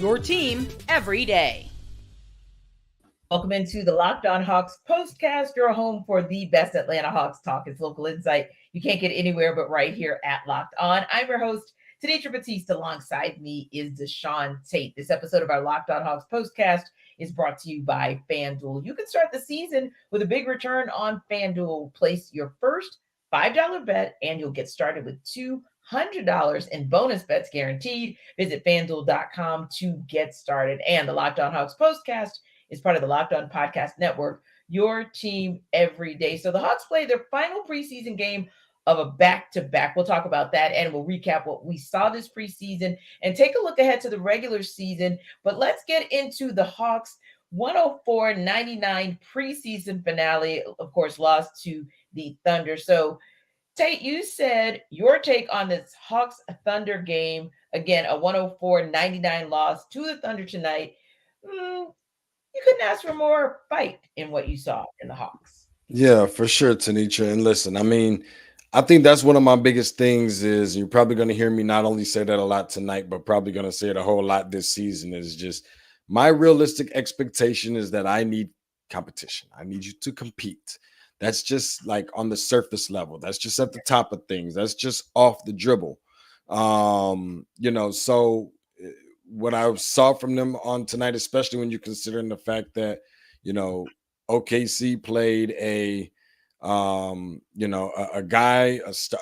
your team every day. Welcome into the Locked On Hawks POSTCAST, your home for the best Atlanta Hawks talk. It's local insight you can't get anywhere but right here at Locked On. I'm your host, Tanisha Batista. Alongside me is DeShaun Tate. This episode of our Locked On Hawks POSTCAST is brought to you by FanDuel. You can start the season with a big return on FanDuel. Place your first $5 bet and you'll get started with $200 in bonus bets guaranteed. Visit FanDuel.com to get started. And the Locked On Hawks POSTCAST is part of the Locked On Podcast Network, your team every day. So the Hawks play their final preseason game of a back-to-back. We'll talk about that, and we'll recap what we saw this preseason and take a look ahead to the regular season. But let's get into the Hawks 104-99 preseason finale, of course, lost to the Thunder. So, Tate, you said your take on this Hawks-Thunder game, again, a 104-99 loss to the Thunder tonight. You couldn't ask for more fight in what you saw in the Hawks. Yeah, for sure, Tanisha. And listen, I mean, I think that's one of my biggest things is you're probably going to hear me not only say that a lot tonight, but probably going to say it a whole lot this season is just my realistic expectation is that I need competition. I need you to compete. That's just like on the surface level. That's just at the top of things. That's just off the dribble. So what I saw from them on tonight, especially when you're considering the fact that, OKC played a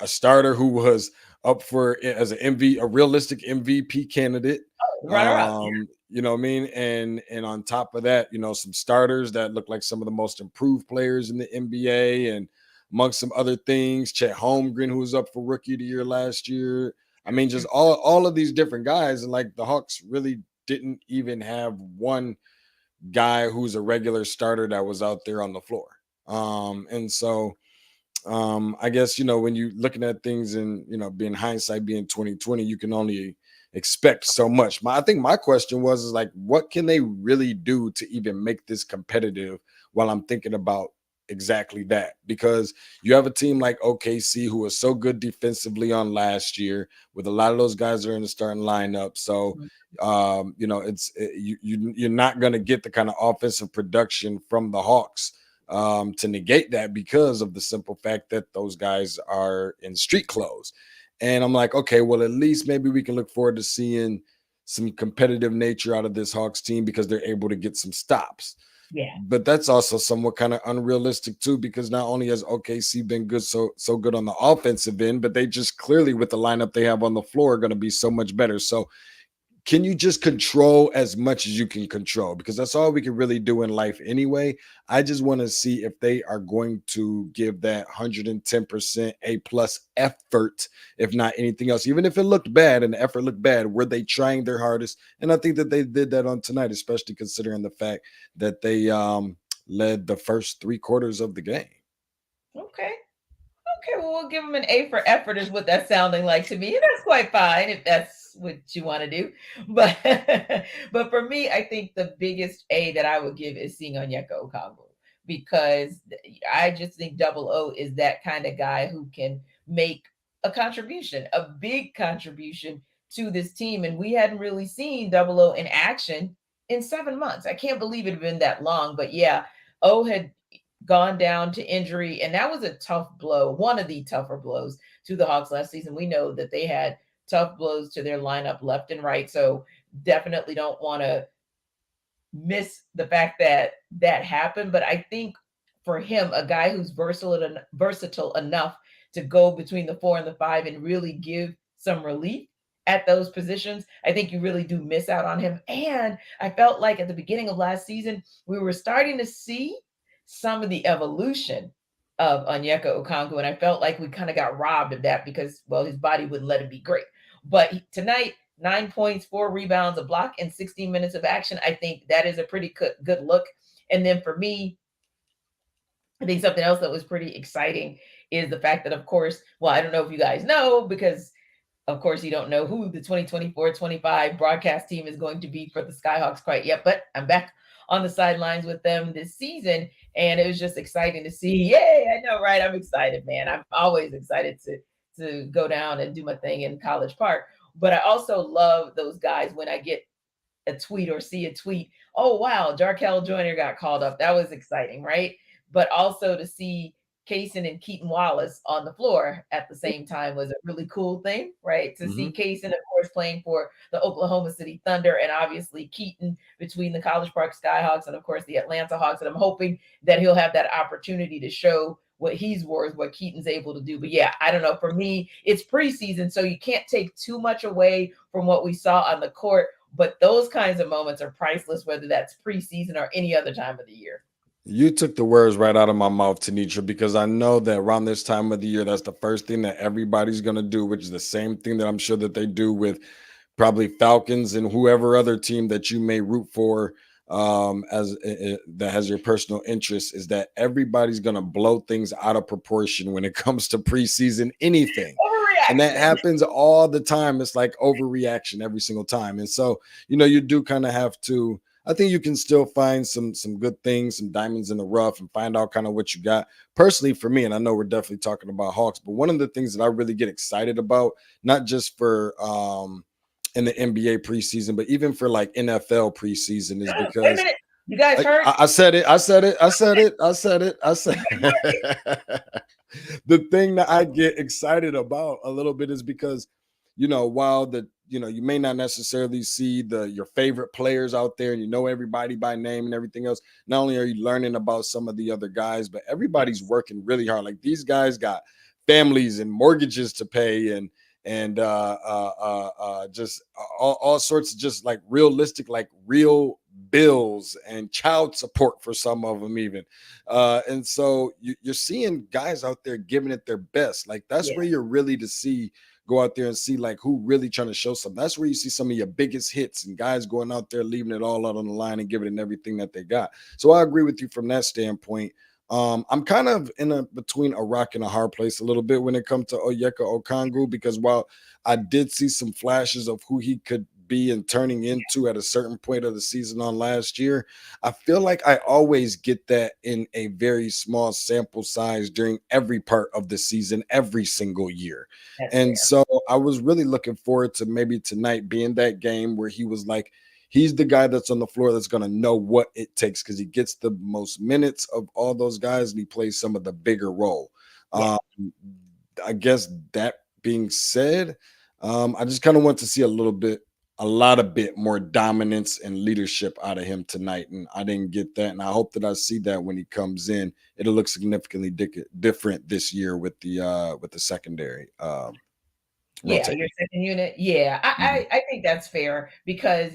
starter who was up for as a realistic MVP candidate. You know what I mean? And on top of that, some starters that look like some of the most improved players in the NBA and amongst some other things, Chet Holmgren, who was up for Rookie of the Year last year. I mean, just all of these different guys. And like the Hawks really didn't even have one guy who's a regular starter that was out there on the floor. I guess, when you're looking at things and, being hindsight being 2020, you can only expect so much. I think my question was like, what can they really do to even make this competitive while I'm thinking about exactly that? Because you have a team like OKC who was so good defensively on last year with a lot of those guys are in the starting lineup. So, you're not going to get the kind of offensive production from the Hawks to negate that because of the simple fact that those guys are in street clothes. And I'm like, okay, well, at least maybe we can look forward to seeing some competitive nature out of this Hawks team because they're able to get some stops. Yeah. But that's also somewhat kind of unrealistic too, because not only has OKC been good, so good on the offensive end, but they just clearly with the lineup they have on the floor are going to be so much better. So can you just control as much as you can control? Because that's all we can really do in life anyway. I just want to see if they are going to give that 110% A+ effort, if not anything else. Even if it looked bad and the effort looked bad, were they trying their hardest? And I think that they did that on tonight, especially considering the fact that they led the first 3 quarters of the game. Okay, well, we'll give them an A for effort is what that's sounding like to me. And that's quite fine if that's what you want to do. But for me, I think the biggest A that I would give is seeing Onyeka Okongwu, because I just think Double O is that kind of guy who can make a contribution, a big contribution to this team. And we hadn't really seen Double O in action in 7 months. I can't believe it had been that long. But yeah, O had gone down to injury, and that was a tough blow, one of the tougher blows to the Hawks last season. We know that they had tough blows to their lineup left and right, so definitely don't want to miss the fact that that happened. But I think for him, a guy who's versatile enough to go between the 4 and the 5 and really give some relief at those positions, I think you really do miss out on him. And I felt like at the beginning of last season, we were starting to see some of the evolution of Onyeka Okongwu, and I felt like we kind of got robbed of that because, well, his body wouldn't let him be great. But tonight, 9 points, 4 rebounds, a block, and 16 minutes of action. I think that is a pretty good look. And then for me, I think something else that was pretty exciting is the fact that, of course, well, I don't know if you guys know, because of course you don't know who the 2024-25 broadcast team is going to be for the Skyhawks quite yet, but I'm back on the sidelines with them this season. And it was just exciting to see. Yay, I know, right? I'm excited, man. I'm always excited to go down and do my thing in College Park. But I also love those guys when I get a tweet or see a tweet, oh wow, Jarkel Joyner got called up. That was exciting, right? But also to see Kaysen and Keaton Wallace on the floor at the same time was a really cool thing, right? To see Kaysen, of course, playing for the Oklahoma City Thunder, and obviously Keaton between the College Park Skyhawks and, of course, the Atlanta Hawks. And I'm hoping that he'll have that opportunity to show what he's worth, what Keaton's able to do. But yeah, I don't know. For me, it's preseason, so you can't take too much away from what we saw on the court. But those kinds of moments are priceless, whether that's preseason or any other time of the year. You took the words right out of my mouth, Tanitra, because I know that around this time of the year, that's the first thing that everybody's going to do, which is the same thing that I'm sure that they do with probably Falcons and whoever other team that you may root for, that has your personal interest, is that everybody's going to blow things out of proportion when it comes to preseason anything. And that happens all the time. It's like overreaction every single time. And so, you do kind of have to, I think you can still find some good things, some diamonds in the rough, and find out kind of what you got. Personally, for me, and I know we're definitely talking about Hawks, but one of the things that I really get excited about, not just for in the NBA preseason, but even for like NFL preseason, is because wait a minute. You guys heard? I said it. The thing that I get excited about a little bit is because, while you may not necessarily see your favorite players out there, and everybody by name and everything else. Not only are you learning about some of the other guys, but everybody's working really hard. Like, these guys got families and mortgages to pay, and just all sorts of just like realistic, like real bills and child support for some of them even. And so you're seeing guys out there giving it their best. Like, that's where you're really go out there and see like who really trying to show something. That's where you see some of your biggest hits and guys going out there, leaving it all out on the line and giving it everything that they got. So I agree with you from that standpoint. I'm kind of between a rock and a hard place a little bit when it comes to Onyeka Okongwu, because while I did see some flashes of who he could be and turning into at a certain point of the season on last year, I feel like I always get that in a very small sample size during every part of the season, every single year. So I was really looking forward to maybe tonight being that game where he was like, he's the guy that's on the floor that's going to know what it takes, because he gets the most minutes of all those guys and he plays some of the bigger role. I guess that being said, I just kind of want to see a lot of bit more dominance and leadership out of him tonight, and I didn't get that, and I hope that I see that when he comes in. It'll look significantly different this year with the secondary. Your second unit. I think that's fair, because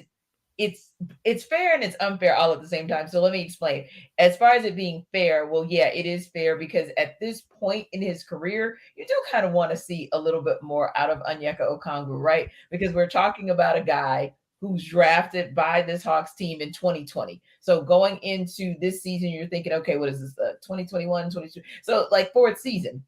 it's fair and it's unfair all at the same time. So let me explain. As far as it being fair, well, yeah, it is fair, because at this point in his career, you do kind of want to see a little bit more out of Onyeka Okongwu, right? Because we're talking about a guy who's drafted by this Hawks team in 2020. So going into this season, you're thinking, okay, what is this, 2021, 22? So like fourth season.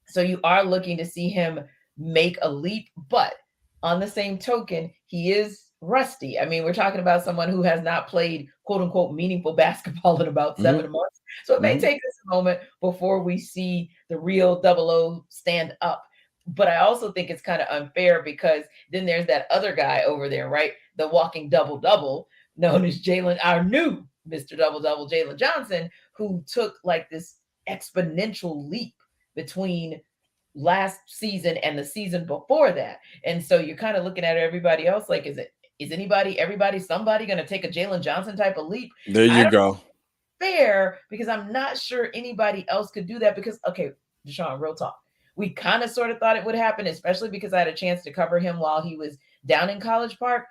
So you are looking to see him make a leap, but on the same token, he is rusty. I mean, we're talking about someone who has not played quote unquote meaningful basketball in about 7 months. So it may take us a moment before we see the real 00 stand up. But I also think it's kind of unfair, because then there's that other guy over there, right? The walking double-double, known as our new Mr. Double-Double, Jalen Johnson, who took like this exponential leap between last season and the season before that. And so you're kind of looking at everybody else like, somebody going to take a Jalen Johnson type of leap? There you go. Fair, because I'm not sure anybody else could do that, because, okay, DeShaun, real talk. We kind of sort of thought it would happen, especially because I had a chance to cover him while he was down in College Park.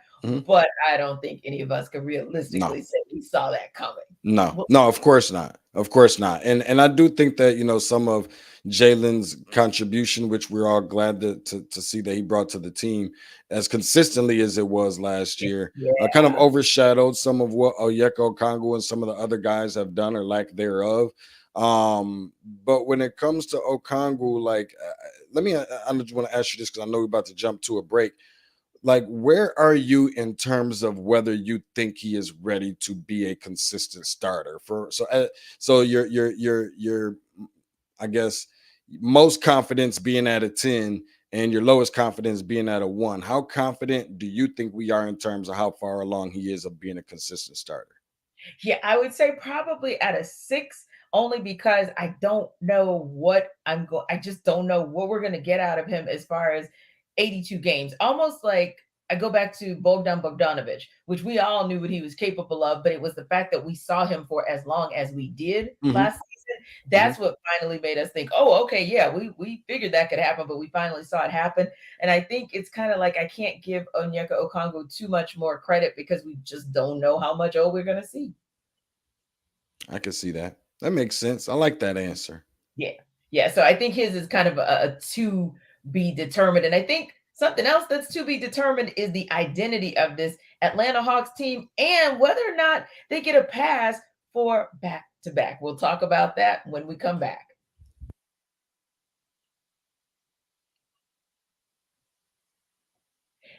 But I don't think any of us could realistically say we saw that coming. No, of course not. Of course not. And I do think that, some of Jalen's contribution, which we're all glad to see that he brought to the team as consistently as it was last year, kind of overshadowed some of what Onyeka Okongwu and some of the other guys have done, or lack thereof. But when it comes to Okongwu, like, I just want to ask you this, because I know we're about to jump to a break. Like, where are you in terms of whether you think he is ready to be a consistent starter? So you're I guess most confidence being at a 10, and your lowest confidence being at a 1. How confident do you think we are in terms of how far along he is of being a consistent starter? Yeah, I would say probably at a 6, only because I don't know what I just don't know what we're going to get out of him as far as 82 games. Almost like I go back to Bogdan Bogdanovic, which we all knew what he was capable of, but it was the fact that we saw him for as long as we did Mhm. last season. That's what finally made us think, oh, okay, yeah, we figured that could happen, but we finally saw it happen. And I think it's kind of like I can't give Onyeka Okongwu too much more credit because we just don't know how much we're going to see. I can see that. That makes sense. I like that answer. Yeah. Yeah. So I think his is kind of a to be determined. And I think something else that's to be determined is the identity of this Atlanta Hawks team and whether or not they get a pass for back to back. We'll talk about that when we come back.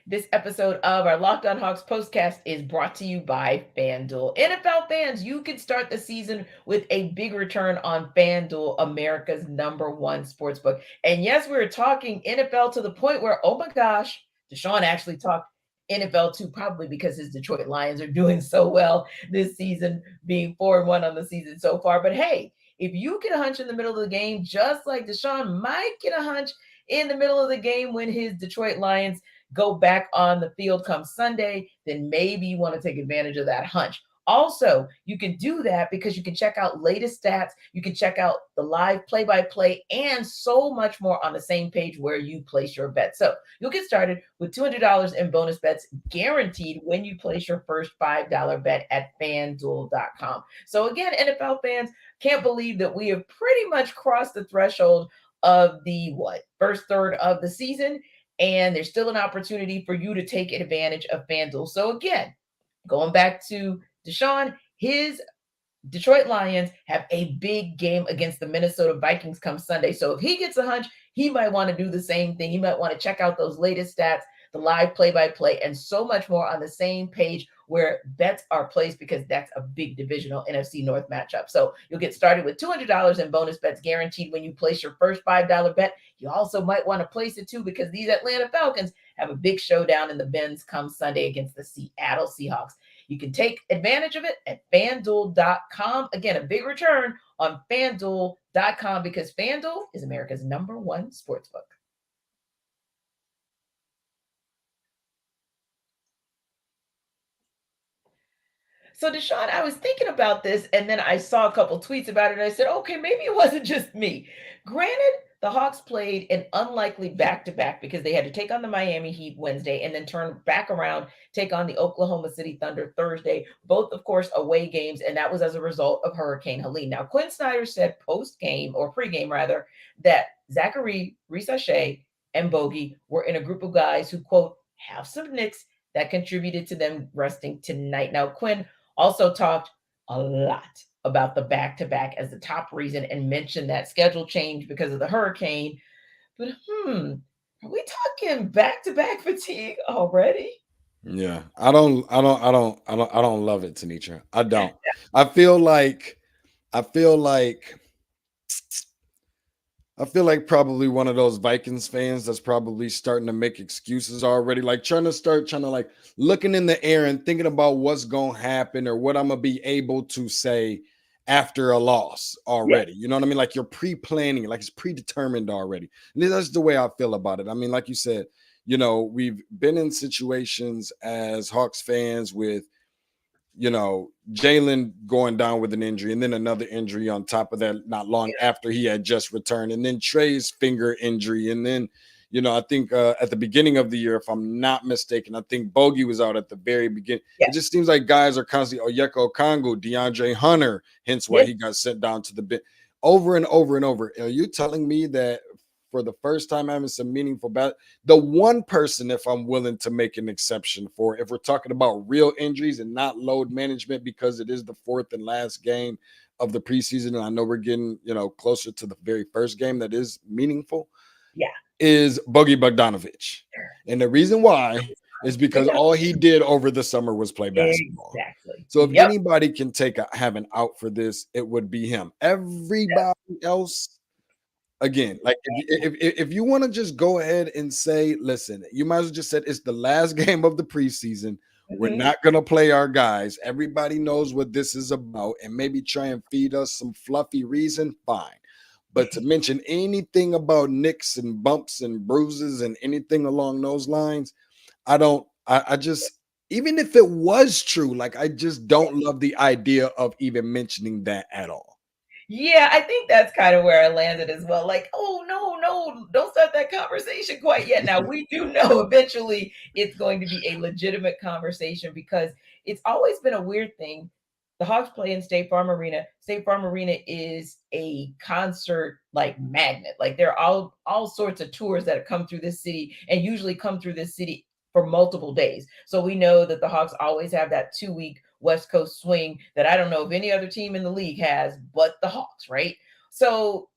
This episode of our Locked On Hawks postcast is brought to you by FanDuel. NFL fans, you can start the season with a big return on FanDuel, America's #1 sportsbook. And yes, we're talking NFL to the point where, oh my gosh, DeShaun actually talked NFL too, probably because his Detroit Lions are doing so well this season, being 4-1 on the season so far. But hey, if you get a hunch in the middle of the game, just like DeShaun might get a hunch in the middle of the game when his Detroit Lions go back on the field come Sunday, then maybe you want to take advantage of that hunch. Also, you can do that because you can check out latest stats, you can check out the live play-by-play, and so much more on the same page where you place your bet. So you'll get started with $200 in bonus bets guaranteed when you place your first $5 bet at FanDuel.com. So again, NFL fans, can't believe that we have pretty much crossed the threshold of the first third of the season. And there's still an opportunity for you to take advantage of FanDuel. So again, going back to DeShaun, his Detroit Lions have a big game against the Minnesota Vikings come Sunday. So if he gets a hunch, he might want to do the same thing. He might want to check out those latest stats, the live play-by-play, and so much more on the same page where bets are placed, because that's a big divisional NFC North matchup. So you'll get started with $200 in bonus bets guaranteed when you place your first $5 bet. You also might want to place it too, because these Atlanta Falcons have a big showdown in the Benz come Sunday against the Seattle Seahawks. You can take advantage of it at FanDuel.com. Again, a big return on FanDuel.com because FanDuel is America's #1 sportsbook. So DeShaun, I was thinking about this, and then I saw a couple tweets about it, and I said, okay, maybe it wasn't just me. Granted, the Hawks played an unlikely back-to-back because they had to take on the Miami Heat Wednesday and then turn back around, take on the Oklahoma City Thunder Thursday, both, of course, away games, and that was as a result of Hurricane Helene. Now, Quinn Snyder said post-game, or pre-game rather, that Zachary, Risa and Bogey were in a group of guys who, quote, have some nicks that contributed to them resting tonight. Now, Quinn also talked a lot about the back-to-back as the top reason and mentioned that schedule change because of the hurricane. But are we talking back-to-back fatigue already? Yeah, I don't love it, Tanisha. I don't. I feel like probably one of those Vikings fans that's probably starting to make excuses already, like trying to like looking in the air and thinking about what's gonna happen or what I'm gonna be able to say after a loss already. You know what I mean? Like you're pre-planning, like it's predetermined already. And that's the way I feel about it. I mean, like you said, we've been in situations as Hawks fans with Jalen going down with an injury and then another injury on top of that, not long after he had just returned, and then Trey's finger injury. And then, I think at the beginning of the year, if I'm not mistaken, I think Bogey was out at the very beginning. It just seems like guys are constantly Onyeka Okongwu, DeAndre Hunter, hence why he got sent down to the bench over and over and over. Are you telling me that for the first time having some meaningful battle, the one person, if I'm willing to make an exception for, if we're talking about real injuries and not load management, because it is the fourth and last game of the preseason, and I know we're getting closer to the very first game that is meaningful, is Bogey Bogdanovic. And the reason why is because all he did over the summer was play basketball. Exactly. So if anybody can have an out for this, it would be him. Everybody else, again, like if you want to just go ahead and say, listen, you might as well just said it's the last game of the preseason. We're Mhm. not gonna play our guys. Everybody knows what this is about, and maybe try and feed us some fluffy reason. Fine, but to mention anything about nicks and bumps and bruises and anything along those lines, I don't. I just, even if it was true, like I just don't love the idea of even mentioning that at all. Yeah, I think that's kind of where I landed as well. Like, oh no, no, don't start that conversation quite yet. Now we do know eventually it's going to be a legitimate conversation because it's always been a weird thing. The Hawks play in State Farm Arena. State Farm Arena is a concert like magnet. Like there are all sorts of tours that come through this city and usually come through this city for multiple days. So we know that the Hawks always have that 2 week West Coast swing that I don't know if any other team in the league has, but the Hawks, right? So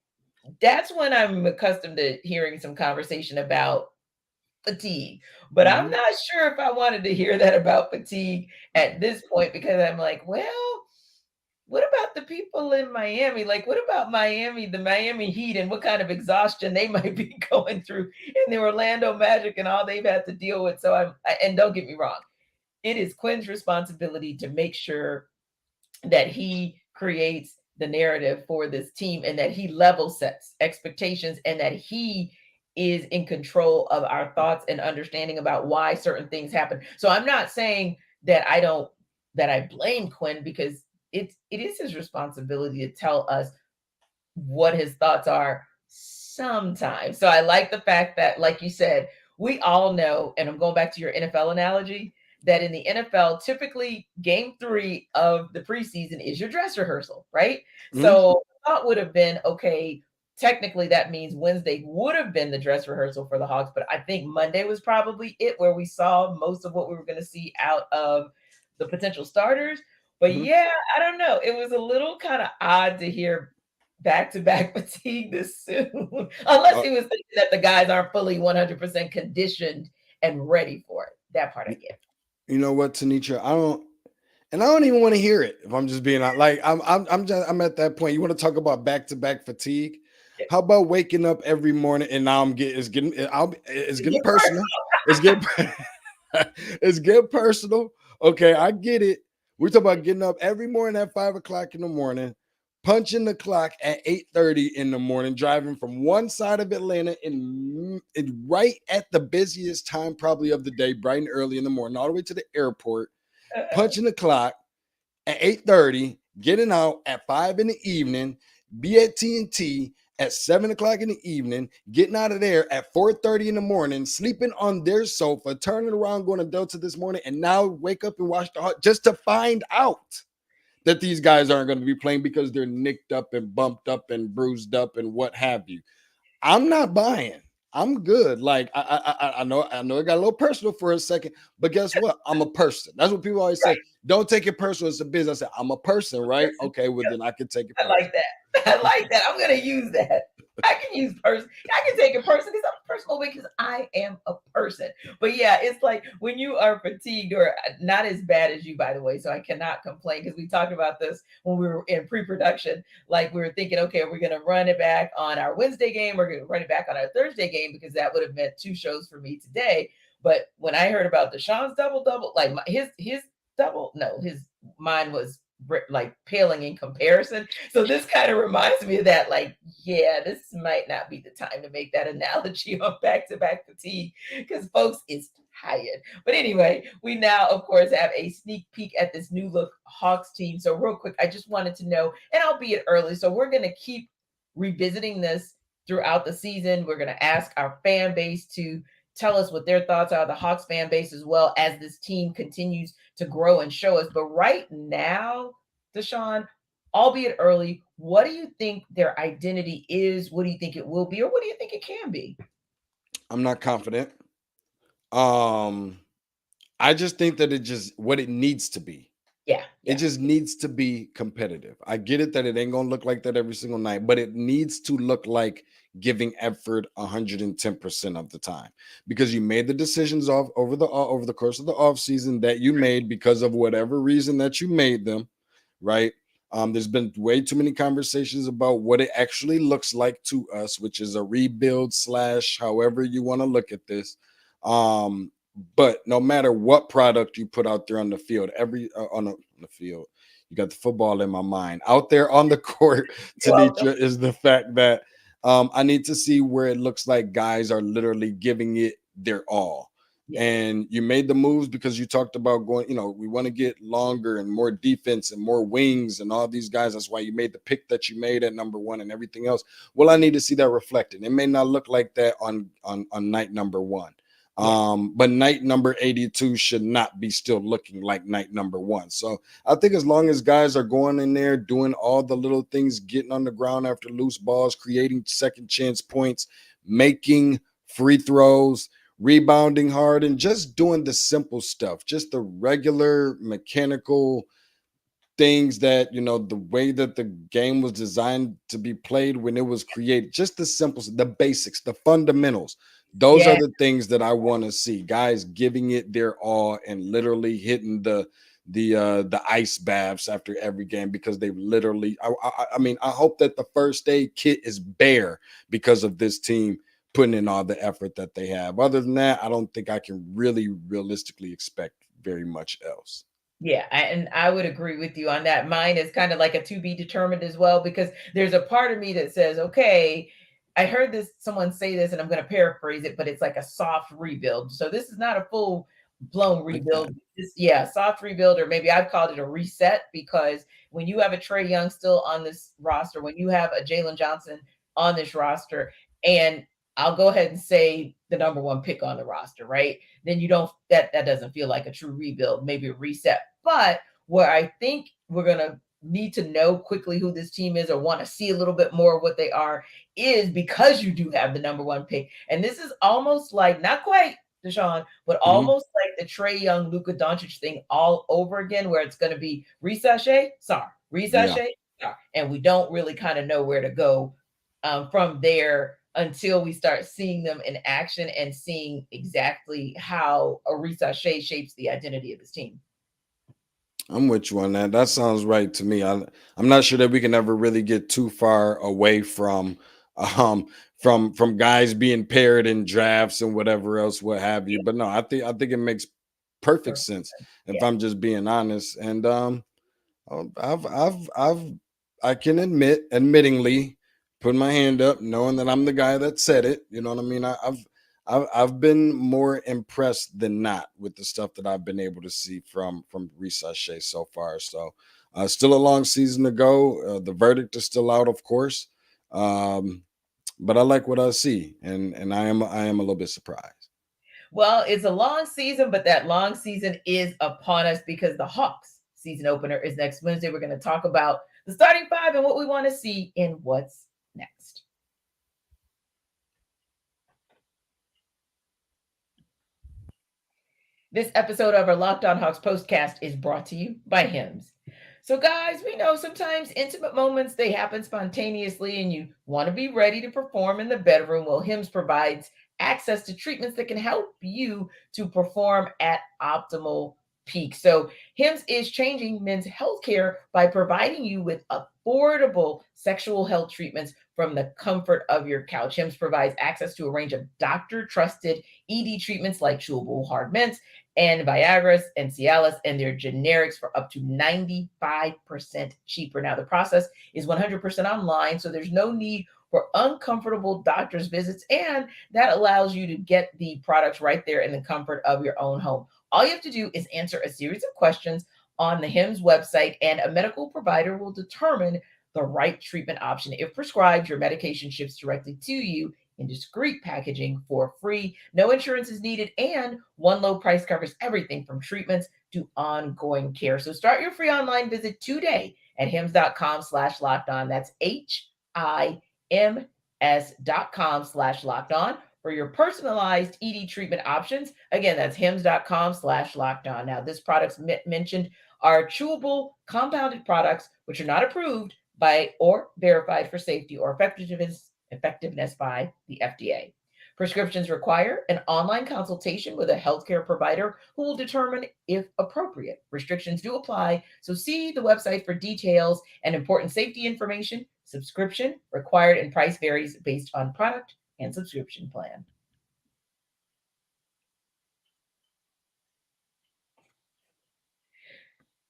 that's when I'm accustomed to hearing some conversation about fatigue. But I'm Mhm. not sure if I wanted to hear that about fatigue at this point because I'm like, well, what about the people in Miami? Like, what about Miami, the Miami Heat, and what kind of exhaustion they might be going through in the Orlando Magic and all they've had to deal with? So and don't get me wrong, it is Quinn's responsibility to make sure that he creates the narrative for this team and that he level sets expectations and that he is in control of our thoughts and understanding about why certain things happen. So I'm not saying that I blame Quinn because it is his responsibility to tell us what his thoughts are sometimes. So I like the fact that, like you said, we all know, and I'm going back to your NFL analogy, that in the NFL, typically game 3 of the preseason is your dress rehearsal, right? Mhm. So the thought would have been, okay, technically that means Wednesday would have been the dress rehearsal for the Hawks, but I think Monday was probably it where we saw most of what we were going to see out of the potential starters. But Mhm. yeah, I don't know. It was a little kind of odd to hear back-to-back fatigue this soon, unless Uh, he was thinking that the guys aren't fully 100% conditioned and ready for it. That part I y- get. you know what, Tanisha? I don't even want to hear it. If I'm just being like, I'm at that point. You want to talk about back to back fatigue? How about waking up every morning and now it's getting Yeah, personal. It's getting it's getting personal. Okay, I get it. We're talking about getting up every morning at 5 o'clock in the morning, punching the clock at 8:30 in the morning, driving from one side of Atlanta in right at the busiest time probably of the day, bright and early in the morning, all the way to the airport, punching the clock at 8:30, getting out at 5 in the evening, be at TNT at 7 o'clock in the evening, getting out of there at 4:30 in the morning, sleeping on their sofa, turning around, going to Delta this morning, and now wake up and watch the Hawks just to find out that these guys aren't going to be playing because they're nicked up and bumped up and bruised up and what have you. I'm not buying. I'm good. Like I know it got a little personal for a second, but guess what? I'm a person. That's what people always right. say. Don't take it personal. It's a business. I say, I'm a person, right? Person. Okay, well Yep. then I can take it I like personal. that. I like that. I'm gonna use that. I can use person. I can take a person because I'm personal because I am a person. But yeah, it's like when you are fatigued or not as bad as you, by the way. So I cannot complain because we talked about this when we were in pre-production. Like we were thinking, okay, we're gonna run it back on our Wednesday game. We're gonna run it back on our Thursday game because that would have meant 2 shows for me today. But when I heard about DeShaun's double, like his double, no, his mine was like paling in comparison. So this kind of reminds me of that. Like, yeah, this might not be the time to make that analogy on back-to-back fatigue because folks is tired. But anyway, we now, of course, have a sneak peek at this new look Hawks team. So real quick, I just wanted to know, and albeit early, so we're going to keep revisiting this throughout the season. We're going to ask our fan base to tell us what their thoughts are, the Hawks fan base as well, as this team continues to grow and show us. But right now, DeShaun, albeit early, what do you think their identity is? What do you think it will be? Or what do you think it can be? I'm not confident. Um, I just think that it just what it needs to be. Yeah, It yeah, just needs to be competitive. I get it that it ain't gonna look like that every single night, but it needs to look like giving effort 110% of the time because you made the decisions off over the course of the off season that you made because of whatever reason that you made them, right? There's been way too many conversations about what it actually looks like to us, which is a rebuild slash however you want to look at this. But no matter what product you put out there on the field, on the field, you got the football in my mind. Out there on the court, Tanisha, is the fact that I need to see where it looks like guys are literally giving it their all. Yeah. And you made the moves because you talked about going, we want to get longer and more defense and more wings and all these guys. That's why you made the pick that you made at number 1 and everything else. Well, I need to see that reflected. It may not look like that on night number 1. But night number 82 should not be still looking like night number 1. So I think as long as guys are going in there, doing all the little things, getting on the ground after loose balls, creating second chance points, making free throws, rebounding hard, and just doing the simple stuff, just the regular mechanical things that, the way that the game was designed to be played when it was created, just the simple, the basics, the fundamentals. Those are the things that I want to see. Guys giving it their all and literally hitting the ice baths after every game, because they've literally, I mean, I hope that the first aid kit is bare because of this team putting in all the effort that they have. Other than that, I don't think I can really realistically expect very much else. Yeah, and I would agree with you on that. Mine is kind of like a to be determined as well, because there's a part of me that says, okay, I heard someone say this, and I'm going to paraphrase it, but it's like a soft rebuild. So this is not a full blown rebuild. Soft rebuild, or maybe I've called it a reset, because when you have a Trae Young still on this roster, when you have a Jalen Johnson on this roster, and I'll go ahead and say the number 1 pick on the roster, right? Then that doesn't feel like a true rebuild, maybe a reset. But where I think we're going to need to know quickly who this team is, or want to see a little bit more of what they are, is because you do have the number 1 pick. And this is almost like, not quite DeShaun, but almost like the Trae Young, Luka Doncic thing all over again, where it's going to be resashay, and we don't really kind of know where to go from there until we start seeing them in action and seeing exactly how Arisa Shea shapes the identity of this team. I'm with you on that. That sounds right to me. I'm not sure that we can ever really get too far away from guys being paired in drafts and whatever else, what have you. But no, I think it makes perfect sense if I'm just being honest. And I can admittingly put my hand up, knowing that I'm the guy that said it. You know what I mean? I've been more impressed than not with the stuff that I've been able to see from Arisa Shea so far. So still a long season to go. The verdict is still out, of course. But I like what I see, and I am a little bit surprised. Well, it's a long season, but that long season is upon us, because the Hawks season opener is next Wednesday. We're going to talk about the starting 5 and what we want to see in what's next. This episode of our Locked On Hawks postcast is brought to you by Hims. So guys, we know sometimes intimate moments, they happen spontaneously, and you want to be ready to perform in the bedroom. Well, Hims provides access to treatments that can help you to perform at optimal peak. So Hims is changing men's healthcare by providing you with affordable sexual health treatments from the comfort of your couch. Hims provides access to a range of doctor-trusted ED treatments like chewable hard mints and Viagra's and Cialis, and their generics for up to 95% cheaper. Now, the process is 100% online, so there's no need for uncomfortable doctor's visits, and that allows you to get the products right there in the comfort of your own home. All you have to do is answer a series of questions on the Hims website, and a medical provider will determine the right treatment option. If prescribed, your medication ships directly to you in discreet packaging for free. No insurance is needed, and one low price covers everything from treatments to ongoing care. So start your free online visit today at hims.com/lockedon. That's HIMS.com/lockedon for your personalized ED treatment options. Again, that's hims.com/lockedon. Now, this products mentioned are chewable compounded products, which are not approved by or verified for safety or effectiveness by the FDA. Prescriptions require an online consultation with a healthcare provider who will determine if appropriate. Restrictions do apply, so see the website for details and important safety information. Subscription required and price varies based on product and subscription plan.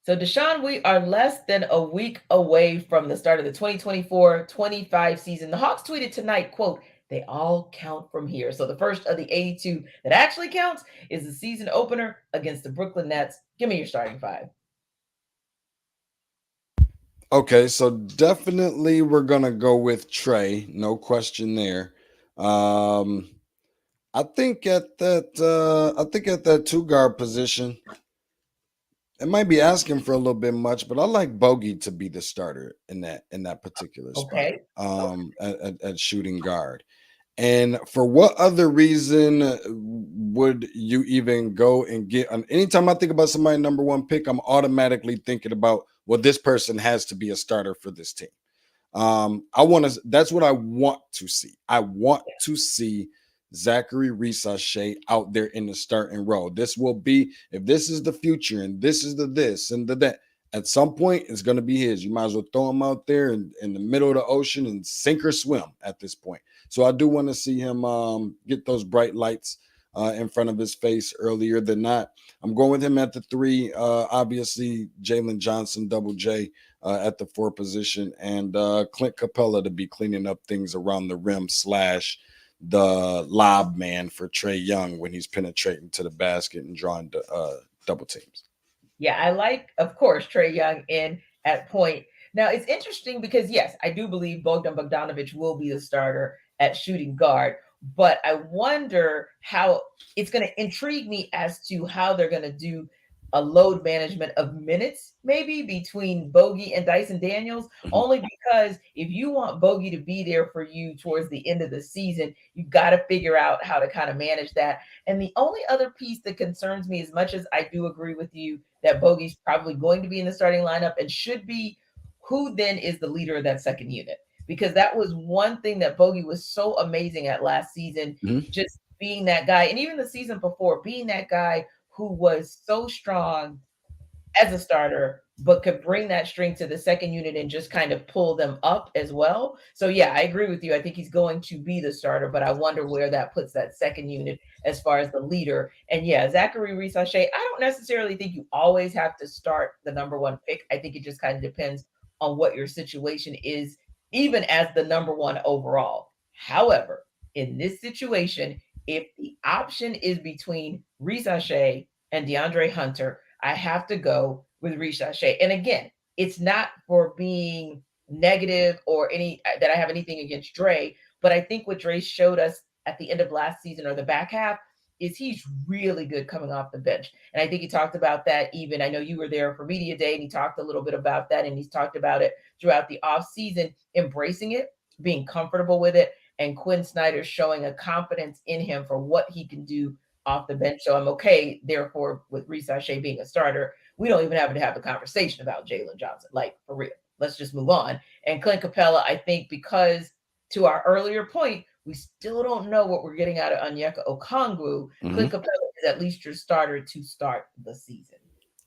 So, DeShaun, we are less than a week away from the start of the 2024-25 season. The Hawks tweeted tonight, quote, "They all count from here." So the first of the 82 that actually counts is the season opener against the Brooklyn Nets. Give me your starting five. Okay, so definitely we're gonna go with Trey, no question there. Um, I think at that two guard position, it might be asking for a little bit much, but I like Bogey to be the starter in that particular spot. Okay. At shooting guard. And for what other reason would you even go and get? Anytime I think about somebody number one pick, I'm automatically thinking about, well, this person has to be a starter for this team. I want to. That's what I want to see. I want to see Zachary Resache out there in the starting role. This will be, if this is the future and this is the this and the that. At some point, it's going to be his. You might as well throw him out there in the middle of the ocean and sink or swim at this point. So I do want to see him get those bright lights in front of his face earlier than not. I'm going with him at the three. Obviously, Jalen Johnson, Double J at the four position, and Clint Capella to be cleaning up things around the rim / the lob man for Trey Young when he's penetrating to the basket and drawing double teams. Yeah, I like, of course, Trey Young in at point. Now, it's interesting because, yes, I do believe Bogdan Bogdanovic will be the starter at shooting guard, but I wonder how it's going to intrigue me as to how they're going to do a load management of minutes, maybe between Bogey and Dyson Daniels, only because if you want Bogey to be there for you towards the end of the season, you've got to figure out how to kind of manage that. And the only other piece that concerns me, as much as I do agree with you that Bogey's probably going to be in the starting lineup and should be, who then is the leader of that second unit? Because that was one thing that Bogey was so amazing at last season, just being that guy. And even the season before, being that guy who was so strong as a starter, but could bring that strength to the second unit and just kind of pull them up as well. So yeah, I agree with you. I think he's going to be the starter, but I wonder where that puts that second unit as far as the leader. And yeah, Zachary Resache, I don't necessarily think you always have to start the number one pick. I think it just kind of depends on what your situation is, even as the number one overall. However, in this situation, if the option is between Resache and DeAndre Hunter, I have to go with Resache. And again, it's not for being negative or any that I have anything against Dre, but I think what Dre showed us at the end of last season or the back half is he's really good coming off the bench. And I think he talked about that even. I know you were there for Media Day and he talked a little bit about that, and he's talked about it throughout the off season, embracing it, being comfortable with it, and Quinn Snyder showing a confidence in him for what he can do off the bench. So I'm okay, therefore, with Resache being a starter. We don't even have to have a conversation about Jalen Johnson, like for real. Let's just move on. And Clint Capella, I think, because to our earlier point, we still don't know what we're getting out of Onyeka Okongwu. Clint Capella is at least your starter to start the season.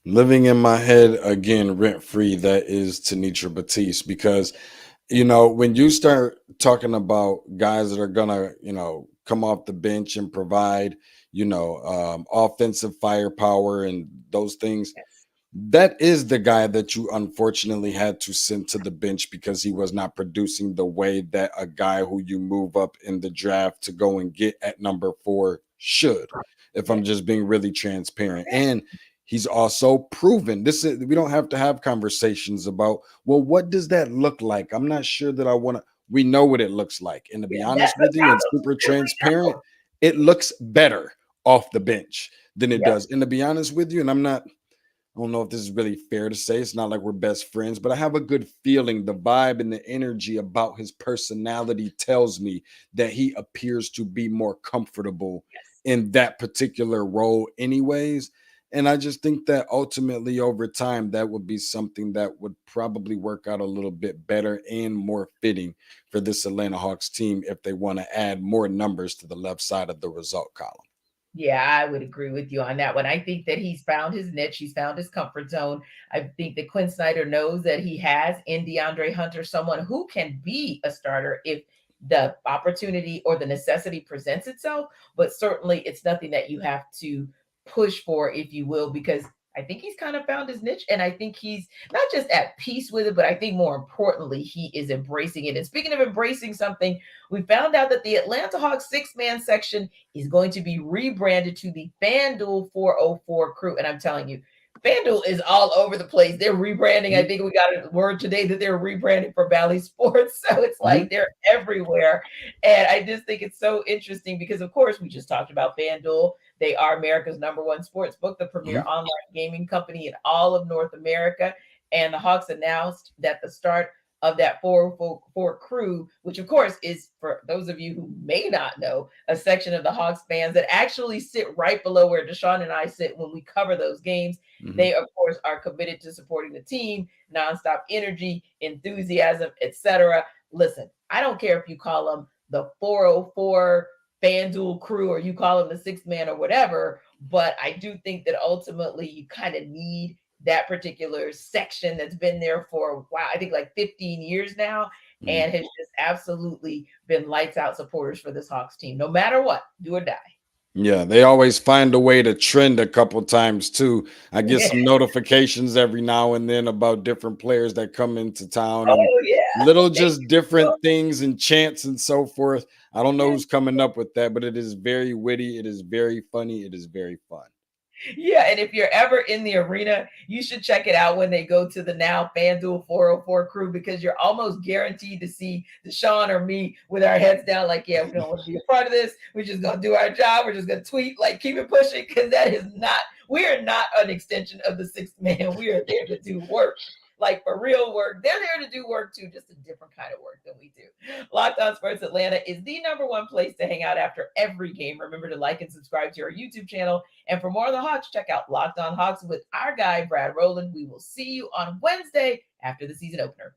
Living in my head again, rent free, that is Tanitra Batiste, because when you start talking about guys that are gonna, come off the bench and provide, offensive firepower and those things, that is the guy that you unfortunately had to send to the bench because he was not producing the way that a guy who you move up in the draft to go and get at number 4 should, if I'm just being really transparent. And he's also proven this. We don't have to have conversations about, well, what does that look like? I'm not sure that I want to. We know what it looks like. And to be honest with you and super transparent, it looks better off the bench than it does. And to be honest with you, and I don't know if this is really fair to say. It's not like we're best friends, but I have a good feeling. The vibe and the energy about his personality tells me that he appears to be more comfortable in that particular role anyways. And I just think that ultimately over time, that would be something that would probably work out a little bit better and more fitting for this Atlanta Hawks team if they want to add more numbers to the left side of the result column. Yeah, I would agree with you on that one. I think that he's found his niche. He's found his comfort zone. I think that Quinn Snyder knows that he has in DeAndre Hunter someone who can be a starter if the opportunity or the necessity presents itself. But certainly it's nothing that you have to push for, if you will, because I think he's kind of found his niche. And I think he's not just at peace with it, but I think more importantly, he is embracing it. And speaking of embracing something, we found out that the Atlanta Hawks 6-man section is going to be rebranded to the FanDuel 404 crew. And I'm telling you, FanDuel is all over the place. They're rebranding. I think we got a word today that they're rebranding for Valley Sports. So it's like they're everywhere. And I just think it's so interesting because, of course, we just talked about FanDuel. They are America's #1 sports book, the premier online gaming company in all of North America. And the Hawks announced that the start of that 404 crew, which of course is, for those of you who may not know, a section of the Hawks fans that actually sit right below where DeShaun and I sit when we cover those games. They, of course, are committed to supporting the team, nonstop energy, enthusiasm, etc. Listen, I don't care if you call them the 404 FanDuel crew or you call them the 6-man or whatever, but I do think that ultimately you kind of need that particular section that's been there for, wow, I think like 15 years now, and has just absolutely been lights out supporters for this Hawks team, no matter what, do or die. Yeah, they always find a way to trend a couple times too. I get some notifications every now and then about different players that come into town and Oh yeah. little just different things and chants and so forth. I don't know who's coming up with that, but it is very witty. It is very funny. It is very fun. Yeah, and if you're ever in the arena, you should check it out when they go to the now FanDuel 404 crew, because you're almost guaranteed to see DeShaun or me with our heads down, like, yeah, we don't want to be a part of this. We're just going to do our job. We're just going to tweet, like, keep it pushing, because that is not, we are not an extension of the 6-man. We are there to do work. Like, for real work. They're there to do work too, just a different kind of work than we do. Locked On Sports Atlanta is the #1 place to hang out after every game. Remember to like and subscribe to our YouTube channel. And for more of the Hawks, check out Locked On Hawks with our guy, Brad Rowland. We will see you on Wednesday after the season opener.